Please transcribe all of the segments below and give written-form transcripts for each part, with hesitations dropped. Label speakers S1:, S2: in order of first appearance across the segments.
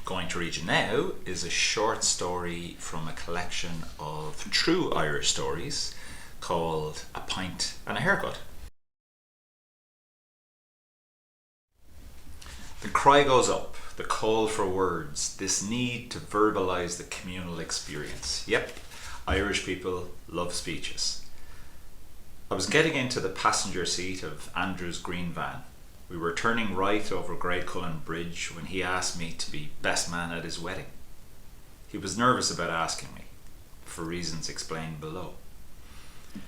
S1: going to read you now is a short story from a collection of true Irish stories called A Pint and a Haircut. The cry goes up, the call for words, this need to verbalise the communal experience. Yep, Irish people love speeches. I was getting into the passenger seat of Andrew's green van. We were turning right over Great Cullen Bridge when he asked me to be best man at his wedding. He was nervous about asking me, for reasons explained below.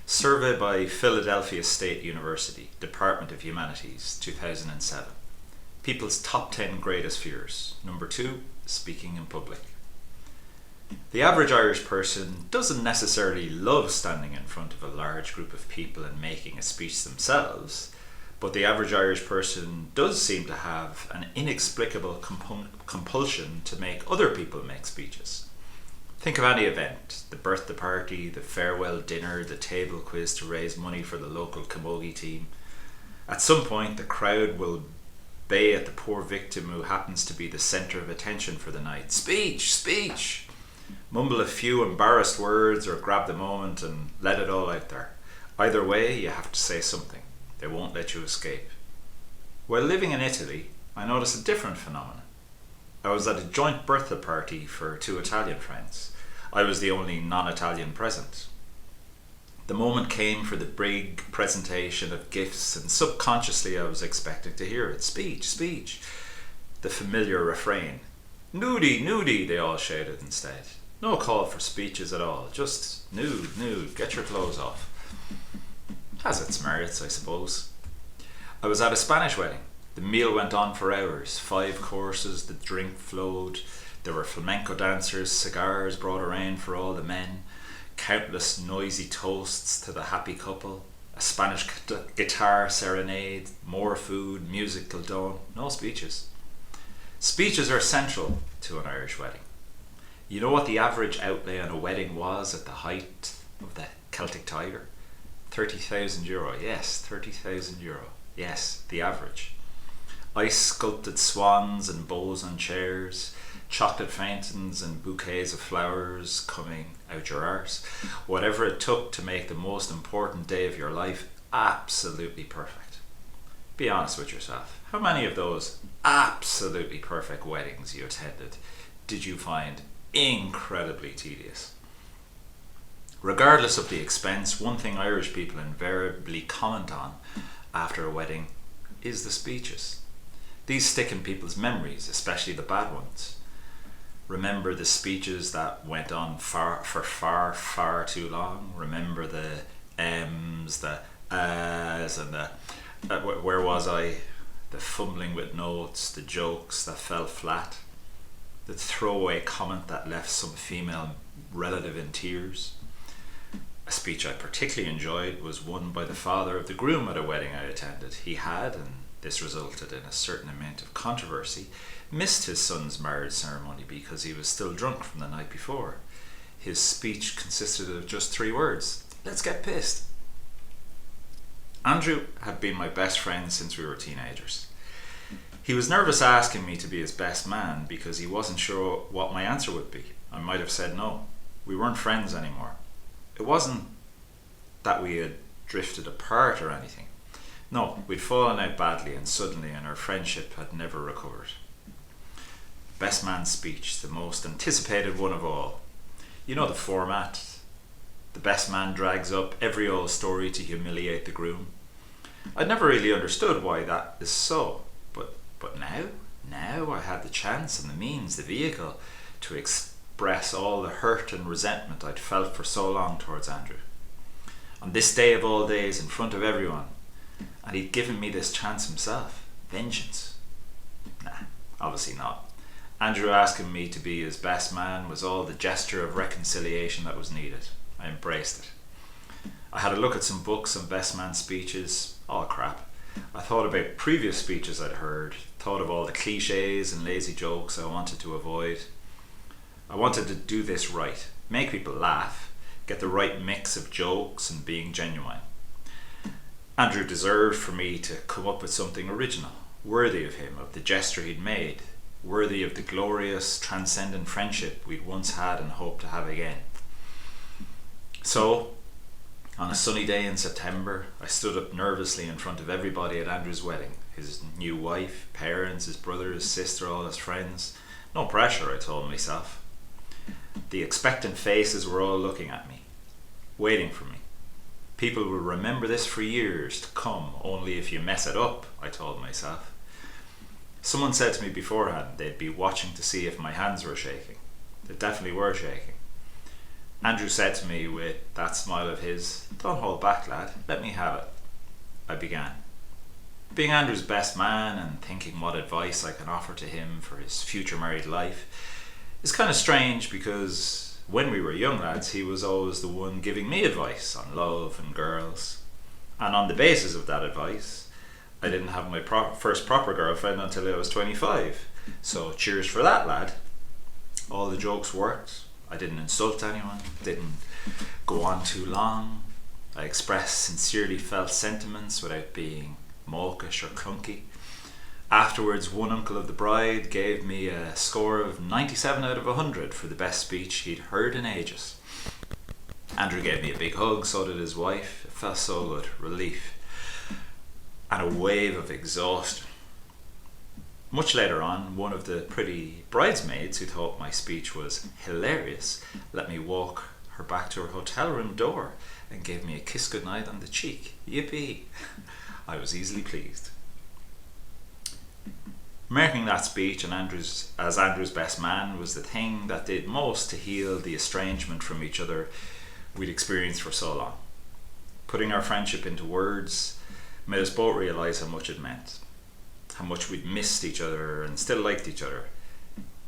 S1: Survey by Philadelphia State University, Department of Humanities, 2007. People's top 10 greatest fears. Number 2, speaking in public. The average Irish person doesn't necessarily love standing in front of a large group of people and making a speech themselves, but the average Irish person does seem to have an inexplicable compulsion to make other people make speeches. Think of any event, the birthday party, the farewell dinner, the table quiz to raise money for the local camogie team. At some point, the crowd will bay at the poor victim who happens to be the centre of attention for the night. Speech! Speech! Mumble a few embarrassed words or grab the moment and let it all out there. Either way, you have to say something. They won't let you escape. While living in Italy, I noticed a different phenomenon. I was at a joint birthday party for 2 Italian friends. I was the only non-Italian present. The moment came for the big presentation of gifts, and subconsciously I was expecting to hear it. Speech, speech. The familiar refrain. Nudie, nudie, they all shouted instead. No call for speeches at all, just nude, nude, get your clothes off. Has its merits, I suppose. I was at a Spanish wedding. The meal went on for hours, 5 courses, the drink flowed. There were flamenco dancers, cigars brought around for all the men, countless noisy toasts to the happy couple, a Spanish guitar serenade, more food, music till dawn, no speeches. Speeches are central to an Irish wedding. You know what the average outlay on a wedding was at the height of the Celtic Tiger? €30,000. Yes, €30,000. Yes, the average. Ice sculpted swans and bows on chairs, chocolate fountains and bouquets of flowers coming out your arse. Whatever it took to make the most important day of your life absolutely perfect. Be honest with yourself. How many of those absolutely perfect weddings you attended did you find incredibly tedious? Regardless of the expense, one thing Irish people invariably comment on after a wedding is the speeches. These stick in people's memories, especially the bad ones. Remember the speeches that went on for far too long. Remember the M's, the A's, and the where was I? The fumbling with notes, the jokes that fell flat, the throwaway comment that left some female relative in tears. A speech I particularly enjoyed was one by the father of the groom at a wedding I attended. He had, and this resulted in a certain amount of controversy, missed his son's marriage ceremony because he was still drunk from the night before. His speech consisted of just 3 words. Let's get pissed. Andrew had been my best friend since we were teenagers. He was nervous asking me to be his best man because he wasn't sure what my answer would be. I might have said no. We weren't friends anymore. It wasn't that we had drifted apart or anything. No, we'd fallen out badly and suddenly, and our friendship had never recovered. Best man speech, the most anticipated one of all. You know the format. The best man drags up every old story to humiliate the groom. I'd never really understood why that is so, but now I had the chance and the means, the vehicle, to express all the hurt and resentment I'd felt for so long towards Andrew. On this day of all days, in front of everyone, and he'd given me this chance himself. Vengeance. Nah, obviously not. Andrew asking me to be his best man was all the gesture of reconciliation that was needed. I embraced it. I had a look at some books on best man speeches. All crap. I thought about previous speeches I'd heard, thought of all the cliches and lazy jokes I wanted to avoid. I wanted to do this right, make people laugh, get the right mix of jokes and being genuine. Andrew deserved for me to come up with something original, worthy of him, of the gesture he'd made, worthy of the glorious, transcendent friendship we'd once had and hoped to have again. So, on a sunny day in September, I stood up nervously in front of everybody at Andrew's wedding. His new wife, parents, his brother, his sister, all his friends. No pressure, I told myself. The expectant faces were all looking at me, waiting for me. People will remember this for years to come, only if you mess it up, I told myself. Someone said to me beforehand they'd be watching to see if my hands were shaking. They definitely were shaking. Andrew said to me with that smile of his, "Don't hold back, lad, let me have it." I began. Being Andrew's best man and thinking what advice I can offer to him for his future married life is kind of strange, because when we were young lads he was always the one giving me advice on love and girls. And on the basis of that advice, I didn't have my first proper girlfriend until I was 25. So cheers for that, lad. All the jokes worked. I didn't insult anyone, didn't go on too long. I expressed sincerely felt sentiments without being mawkish or clunky. Afterwards, one uncle of the bride gave me a score of 97 out of 100 for the best speech he'd heard in ages. Andrew gave me a big hug, so did his wife. It felt so good, relief, and a wave of exhaustion. Much later on, one of the pretty bridesmaids who thought my speech was hilarious let me walk her back to her hotel room door and gave me a kiss goodnight on the cheek. Yippee! I was easily pleased. Making that speech and as Andrew's best man was the thing that did most to heal the estrangement from each other we'd experienced for so long. Putting our friendship into words made us both realise how much it meant, how much we'd missed each other and still liked each other,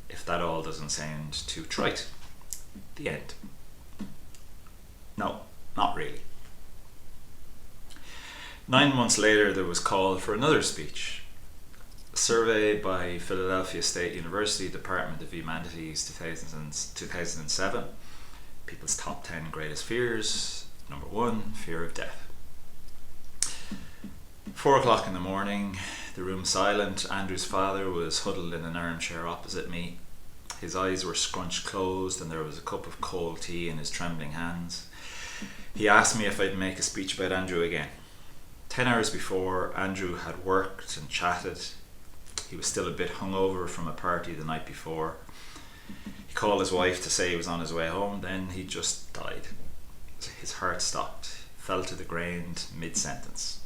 S1: if that all doesn't sound too trite. The end. No, not really. 9 months later, there was call for another speech. A survey by Philadelphia State University Department of Humanities 2007. People's top 10 greatest fears. Number 1, fear of death. 4 o'clock in the morning, the room silent. Andrew's father was huddled in an armchair opposite me. His eyes were scrunched closed and there was a cup of cold tea in his trembling hands. He asked me if I'd make a speech about Andrew again. 10 hours before, Andrew had worked and chatted. He was still a bit hungover from a party the night before. He called his wife to say he was on his way home, then he just died. His heart stopped, fell to the ground mid-sentence.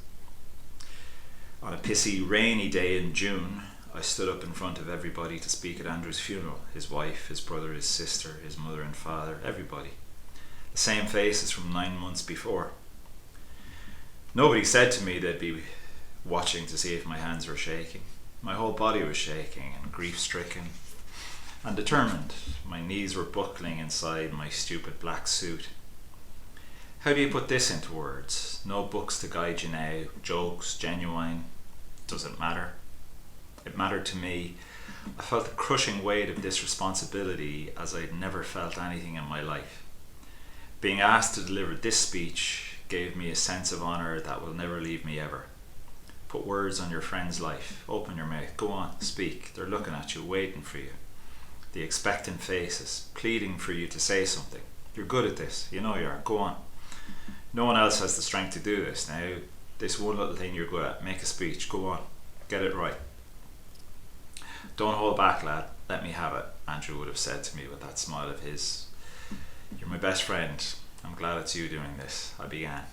S1: On a pissy, rainy day in June, I stood up in front of everybody to speak at Andrew's funeral. His wife, his brother, his sister, his mother and father, everybody. The same faces from 9 months before. Nobody said to me they'd be watching to see if my hands were shaking. My whole body was shaking and grief-stricken and determined. My knees were buckling inside my stupid black suit. How do you put this into words? No books to guide you now, jokes, genuine. Doesn't matter. It mattered to me. I felt the crushing weight of this responsibility as I'd never felt anything in my life. Being asked to deliver this speech gave me a sense of honour that will never leave me ever. Put words on your friend's life. Open your mouth. Go on, speak. They're looking at you, waiting for you. The expectant faces, pleading for you to say something. You're good at this. You know you are. Go on. No one else has the strength to do this. Now, this one little thing you're good at. Make a speech. Go on. Get it right. Don't hold back, lad. Let me have it, Andrew would have said to me with that smile of his. You're my best friend. I'm glad it's you doing this. I began.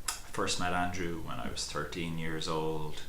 S1: I first met Andrew when I was 13 years old.